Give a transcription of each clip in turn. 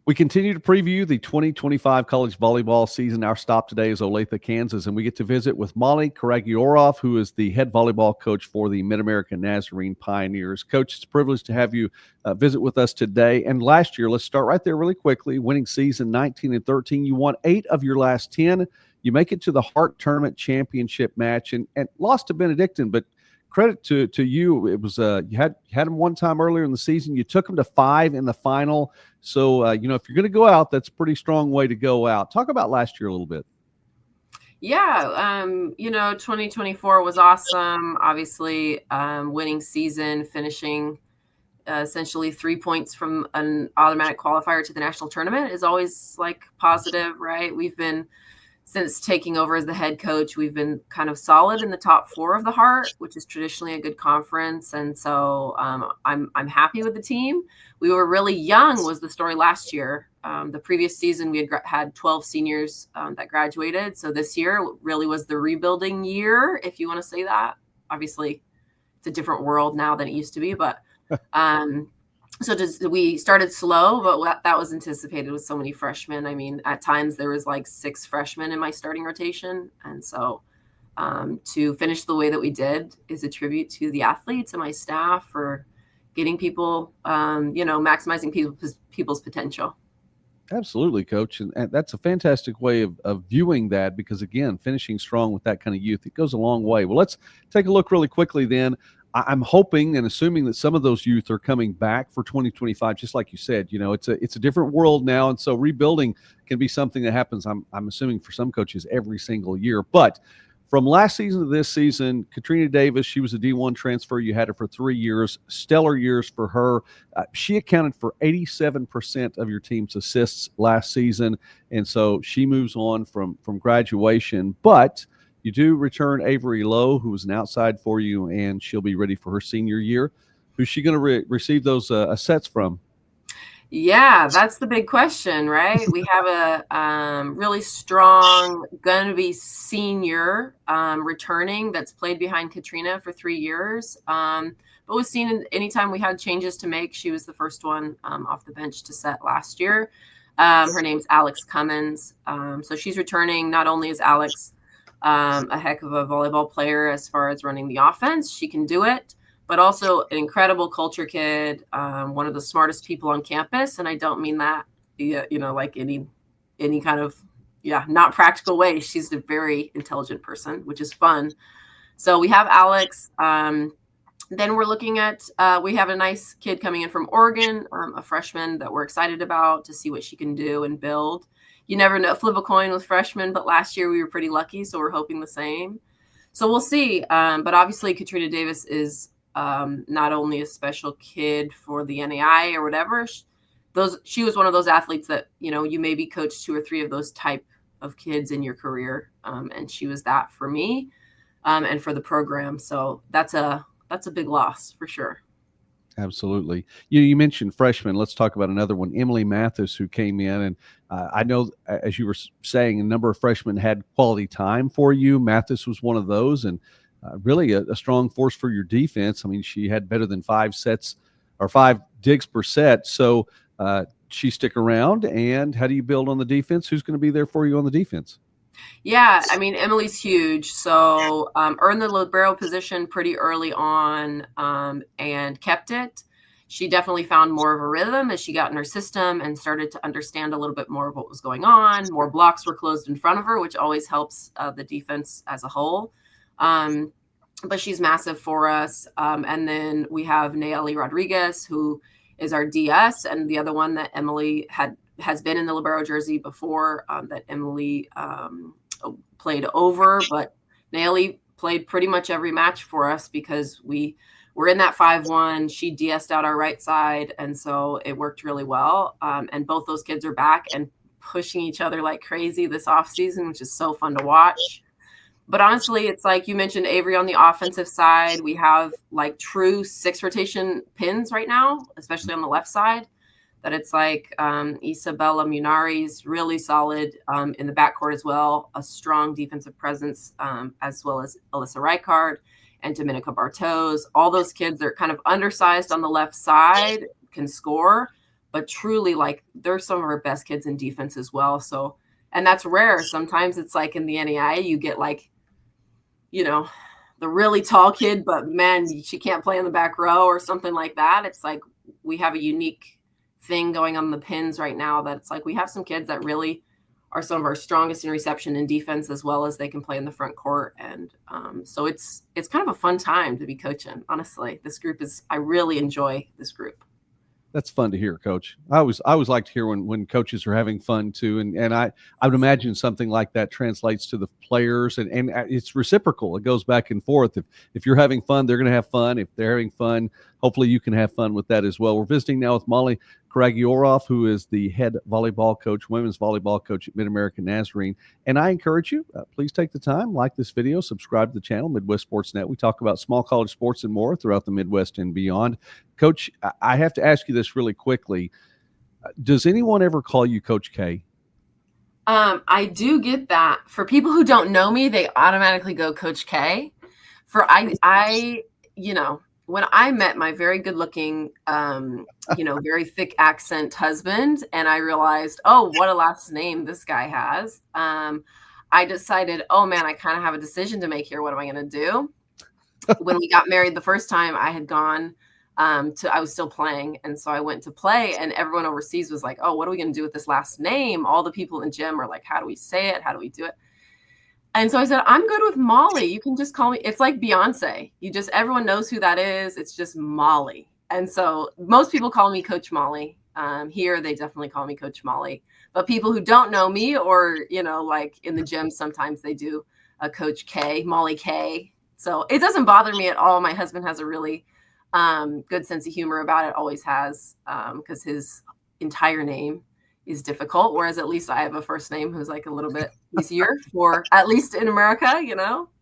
We continue to preview the 2025 college volleyball season. Our stop today is Olathe, Kansas, and we get to visit with Molly Karagyaurov, who is the head volleyball coach for the MidAmerica Nazarene Pioneers. Coach, it's a privilege to have you visit with us today. And last year, let's start right there really quickly, winning season 19 and 13. You won 8 of your last 10. You make it to the Hart Tournament Championship match and lost to Benedictine, but credit to you. It was you had them one time earlier in the season. You took them to 5 in the final. So if you're going to go out, that's a pretty strong way to go out. Talk about last year a little bit. Yeah, 2024 was awesome. Obviously, winning season, finishing essentially 3 points from an automatic qualifier to the national tournament is always like positive, right? We've been, since taking over as the head coach, we've been kind of solid in the top 4 of the Hart, which is traditionally a good conference. And so I'm happy with the team. We were really young was the story last year. The previous season, we had 12 seniors that graduated. So this year really was the rebuilding year, if you want to say that. Obviously, it's a different world now than it used to be. But we started slow, but that was anticipated with so many freshmen. I mean, at times there was like 6 freshmen in my starting rotation. And so to finish the way that we did is a tribute to the athletes and my staff for getting people, maximizing people's potential. Absolutely, Coach. And that's a fantastic way of viewing that because, again, finishing strong with that kind of youth, it goes a long way. Well, let's take a look really quickly then. I'm hoping and assuming that some of those youth are coming back for 2025, just like you said. It's a different world now, and so rebuilding can be something that happens, I'm assuming, for some coaches every single year. But from last season to this season, Katrina Davis, she was a D1 transfer. You had her for 3 years, stellar years for her. She accounted for 87% of your team's assists last season, and so she moves on from graduation. But you do return Avery Lowe, who was an outside for you, and she'll be ready for her senior year. Who's she going to receive those sets from? Yeah, that's the big question, right? We have a really strong, going to be senior returning that's played behind Katrina for 3 years. But we've seen anytime we had changes to make, she was the first one off the bench to set last year. Her name's Alex Cummins. So she's returning. Not only is Alex a heck of a volleyball player as far as running the offense, she can do it, but also an incredible culture kid, one of the smartest people on campus. And I don't mean that, like any kind of, not practical way. She's a very intelligent person, which is fun. So we have Alex. Then we're looking at, we have a nice kid coming in from Oregon, a freshman that we're excited about to see what she can do and build. You never know, flip a coin with freshmen, but last year we were pretty lucky, so we're hoping the same. So we'll see. But obviously Katrina Davis is not only a special kid for the NAIA or whatever. She was one of those athletes that, you maybe coached 2 or 3 of those type of kids in your career. And she was that for me and for the program. So that's a big loss for sure. Absolutely. You mentioned freshmen. Let's talk about another one, Emily Mathis, who came in. And I know, as you were saying, a number of freshmen had quality time for you. Mathis was one of those, and really a strong force for your defense. I mean, she had better than 5 sets or 5 digs per set. So she stick around. And how do you build on the defense? Who's going to be there for you on the defense? Yeah, I mean, Emily's huge. So earned the libero position pretty early on and kept it. She definitely found more of a rhythm as she got in her system and started to understand a little bit more of what was going on. More blocks were closed in front of her, which always helps the defense as a whole. But she's massive for us. And then we have Nayeli Rodriguez, who is our DS, and the other one that Emily has been in the libero jersey before that Emily played over, but Nayeli played pretty much every match for us because we were in that 5-1. She DS'd out our right side, and so it worked really well. And both those kids are back and pushing each other like crazy this offseason, which is so fun to watch. But honestly, it's like you mentioned Avery on the offensive side. We have like true 6 rotation pins right now, especially on the left side. That it's like Isabella Munari's really solid in the backcourt as well, a strong defensive presence, as well as Alyssa Reichard and Dominica Bartos. All those kids are kind of undersized on the left side, can score, but truly, like, they're some of our best kids in defense as well. So, and that's rare. Sometimes it's like in the NAIA, you get like, you know, the really tall kid, but man, she can't play in the back row or something like that. It's like we have a unique thing going on the pins right now that it's like we have some kids that really are some of our strongest in reception and defense, as well as they can play in the front court. And so it's kind of a fun time to be coaching. Honestly, this group I really enjoy this group. That's fun to hear, Coach. I always like to hear when coaches are having fun too, and I would imagine something like that translates to the players, and it's reciprocal. It goes back and forth. If you're having fun, they're going to have fun. If they're having fun, hopefully you can have fun with that as well. We're visiting now with Molly Karagyaurov, who is the head volleyball coach, women's volleyball coach at MidAmerica Nazarene. And I encourage you, please take the time, like this video, subscribe to the channel, Midwest Sports Net. We talk about small college sports and more throughout the Midwest and beyond. Coach, I have to ask you this really quickly. Does anyone ever call you Coach K? I do get that. For people who don't know me, they automatically go Coach K. I when I met my very good looking, very thick accent husband, and I realized, oh, what a last name this guy has. I decided, oh man, I kind of have a decision to make here. What am I going to do? When we got married the first time, I had gone I was still playing. And so I went to play, and everyone overseas was like, oh, what are we going to do with this last name? All the people in the gym are like, how do we say it? How do we do it? And so I said, I'm good with Molly. You can just call me. It's like Beyonce. Everyone knows who that is. It's just Molly. And so most people call me Coach Molly. Here, they definitely call me Coach Molly. But people who don't know me, or, like in the gym, sometimes they do a Coach K, Molly K. So it doesn't bother me at all. My husband has a really good sense of humor about it, always has, because his entire name is difficult, whereas at least I have a first name who's like a little bit easier for, at least in America,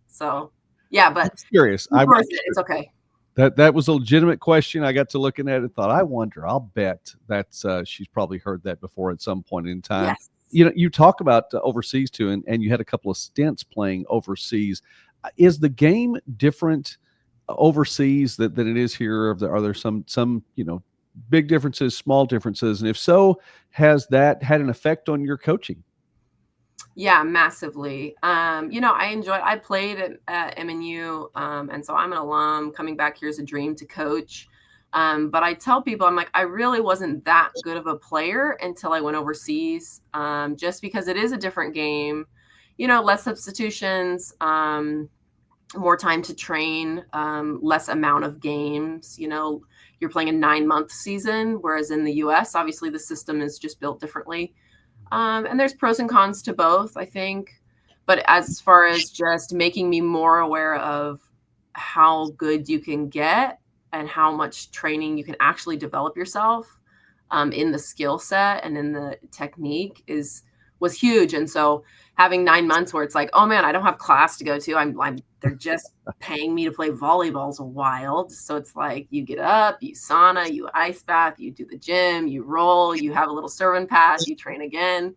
So yeah, but I'm curious. It's okay. That was a legitimate question. I got to looking at it and thought, I wonder, I'll bet that's she's probably heard that before at some point in time. Yes. You talk about overseas too, and you had a couple of stints playing overseas. Is the game different overseas than it is here? Are there some big differences, small differences, and if so, has that had an effect on your coaching? Yeah, massively. I played at MNU, and so I'm an alum. Coming back here is a dream to coach. But I tell people, I'm like, I really wasn't that good of a player until I went overseas, just because it is a different game, less substitutions, more time to train, less amount of games. You're playing a 9-month season, whereas in the US, obviously the system is just built differently. And there's pros and cons to both, I think. But as far as just making me more aware of how good you can get and how much training you can actually develop yourself in the skill set and in the technique was huge. And so having 9 months where it's like, oh man, I don't have class to go to. They're just paying me to play volleyball is wild. So it's like you get up, you sauna, you ice bath, you do the gym, you roll, you have a little serve and pass, you train again.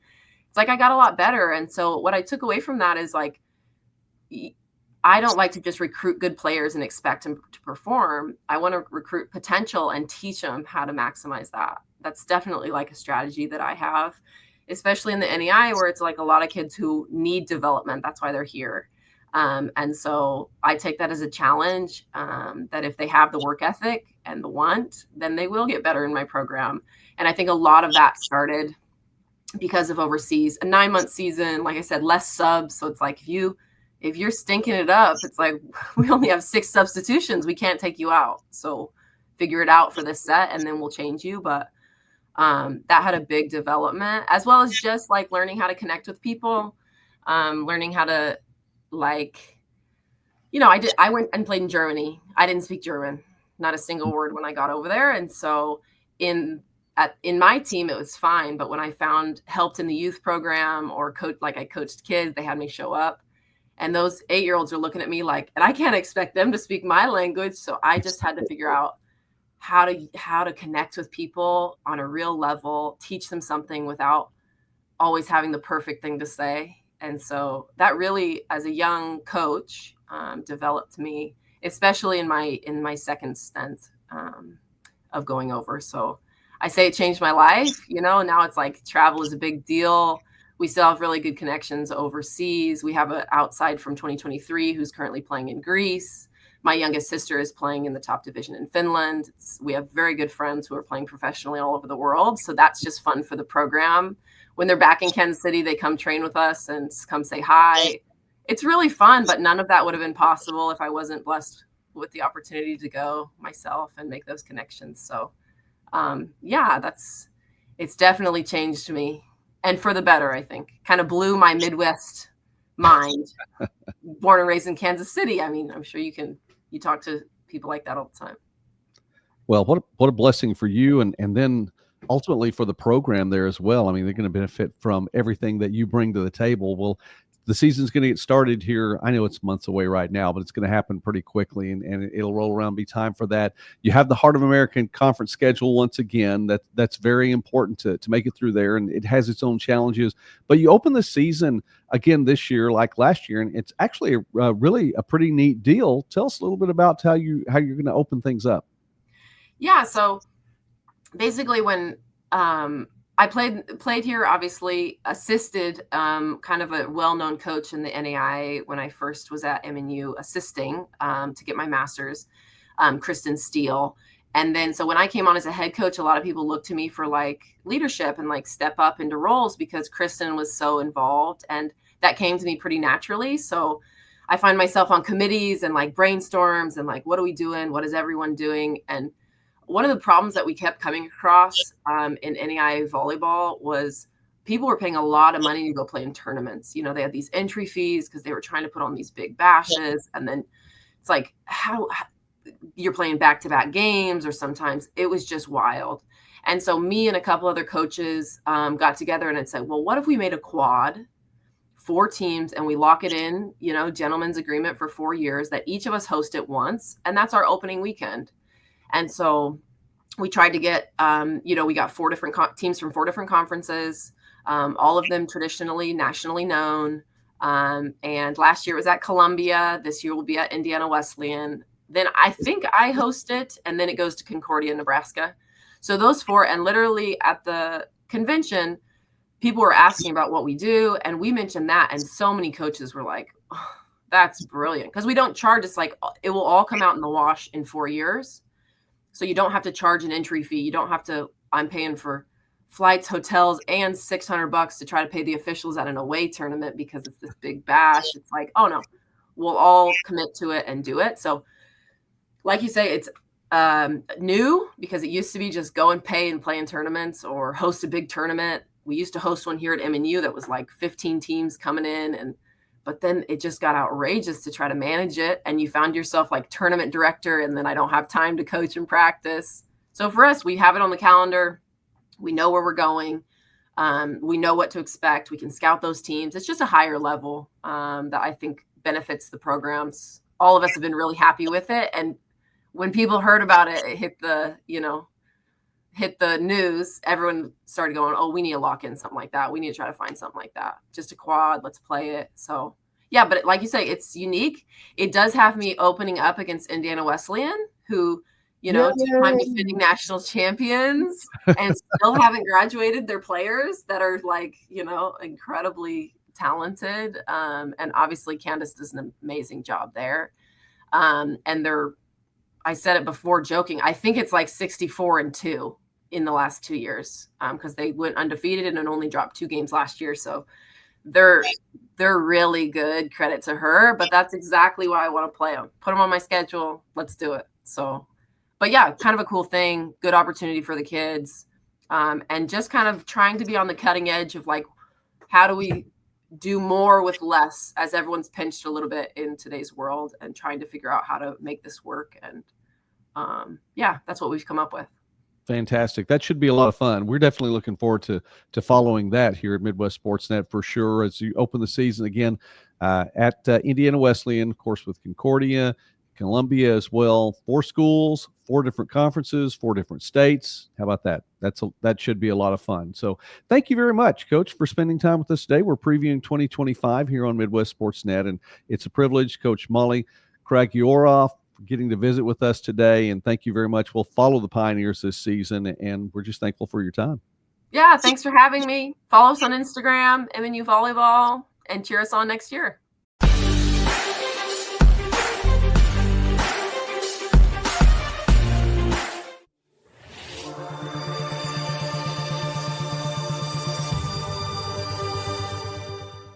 It's like I got a lot better. And so what I took away from that is like, I don't like to just recruit good players and expect them to perform. I want to recruit potential and teach them how to maximize that. That's definitely like a strategy that I have, especially in the NAIA, where it's like a lot of kids who need development. That's why they're here. And so I take that as a challenge, that if they have the work ethic and the want, then they will get better in my program. And I think a lot of that started because of overseas. A 9-month season, like I said, less subs. So it's like if you're stinking it up, it's like we only have 6 substitutions. We can't take you out. So figure it out for this set and then we'll change you. But that had a big development, as well as just like learning how to connect with people, learning how to I went and played in Germany. I didn't speak German, not a single word when I got over there. And so in my team, it was fine. But when I helped in the youth program or I coached kids, they had me show up. And those 8-year-olds are looking at me like, and I can't expect them to speak my language. So I just had to figure out how to connect with people on a real level, teach them something without always having the perfect thing to say. And so that really, as a young coach, developed me, especially in my second stint of going over. So I say it changed my life, now it's like travel is a big deal. We still have really good connections overseas. We have an outside from 2023 who's currently playing in Greece. My youngest sister is playing in the top division in Finland. We have very good friends who are playing professionally all over the world. So that's just fun for the program. When they're back in Kansas City, they come train with us and come say hi. It's really fun, but none of that would have been possible if I wasn't blessed with the opportunity to go myself and make those connections. So it's definitely changed me, and for the better, I think. Kind of blew my Midwest mind. Born and raised in Kansas City. I mean, I'm sure you talk to people like that all the time. Well, what a blessing for you, and then ultimately for the program there as well. I mean, they're going to benefit from everything that you bring to the table. Well, the season's going to get started here. I know it's months away right now, but it's going to happen pretty quickly, and it'll roll around, be time for that. You have the Heart of American Conference schedule once again. That's very important to make it through there, and it has its own challenges. But you open the season again this year like last year, and it's actually really a pretty neat deal. Tell us a little bit about how you're going to open things up. Yeah, so basically when I played here, obviously assisted kind of a well-known coach in the NAIA when I first was at MNU assisting to get my master's, Kristen Steele. And then so when I came on as a head coach, a lot of people looked to me for like leadership and like step up into roles because Kristen was so involved, and that came to me pretty naturally. So I find myself on committees and like brainstorms and like, what are we doing? What is everyone doing? And one of the problems that we kept coming across in NAIA volleyball was people were paying a lot of money to go play in tournaments. They had these entry fees because they were trying to put on these big bashes. And then it's like, how you're playing back-to-back games, or sometimes it was just wild. And so me and a couple other coaches got together and said, well, what if we made a quad, 4 teams, and we lock it in, gentleman's agreement for 4 years that each of us host it once. And that's our opening weekend. And so we tried to get, we got 4 different teams from 4 different conferences, all of them traditionally nationally known. And last year was at Columbia. This year will be at Indiana Wesleyan. Then I think I host it, and then it goes to Concordia, Nebraska. So those 4, and literally at the convention, people were asking about what we do, and we mentioned that, and so many coaches were like, oh, that's brilliant. Because we don't charge. It's like it will all come out in the wash in 4 years. So you don't have to charge an entry fee. You don't have to, I'm paying for flights, hotels, and $600 to try to pay the officials at an away tournament because it's this big bash. It's like, oh no, we'll all commit to it and do it. So like you say, it's new because it used to be just go and pay and play in tournaments or host a big tournament. We used to host one here at MNU that was like 15 teams coming in, but then it just got outrageous to try to manage it. And you found yourself like tournament director, and then I don't have time to coach and practice. So for us, we have it on the calendar. We know where we're going. We know what to expect. We can scout those teams. It's just a higher level that I think benefits the programs. All of us have been really happy with it. And when people heard about it, it hit the news, everyone started going, oh, we need to lock in something like that. We need to try to find something like that. Just a quad, let's play it. So yeah, but like you say, it's unique. It does have me opening up against Indiana Wesleyan, who, 2-time defending national champions and still haven't graduated their players that are like, incredibly talented. And obviously Candace does an amazing job there. And I said it before joking, I think it's like 64-2 in the last 2 years because they went undefeated and only dropped 2 games last year. So they're really good. Credit to her, but that's exactly why I want to play them. Put them on my schedule. Let's do it. So, but yeah, kind of a cool thing. Good opportunity for the kids, and just kind of trying to be on the cutting edge of like, how do we do more with less as everyone's pinched a little bit in today's world, and trying to figure out how to make this work. And that's what we've come up with. Fantastic. That should be a lot of fun. We're definitely looking forward to following that here at Midwest Sportsnet for sure as you open the season again at Indiana Wesleyan, of course, with Concordia, Columbia as well. 4 schools, 4 different conferences, 4 different states. How about that? That should be a lot of fun. So thank you very much, Coach, for spending time with us today. We're previewing 2025 here on Midwest Sportsnet, and it's a privilege. Coach Molly Karagyaurov getting to visit with us today. And thank you very much. We'll follow the Pioneers this season, and we're just thankful for your time. Yeah, thanks for having me. Follow us on Instagram, MNU Volleyball, and cheer us on next year.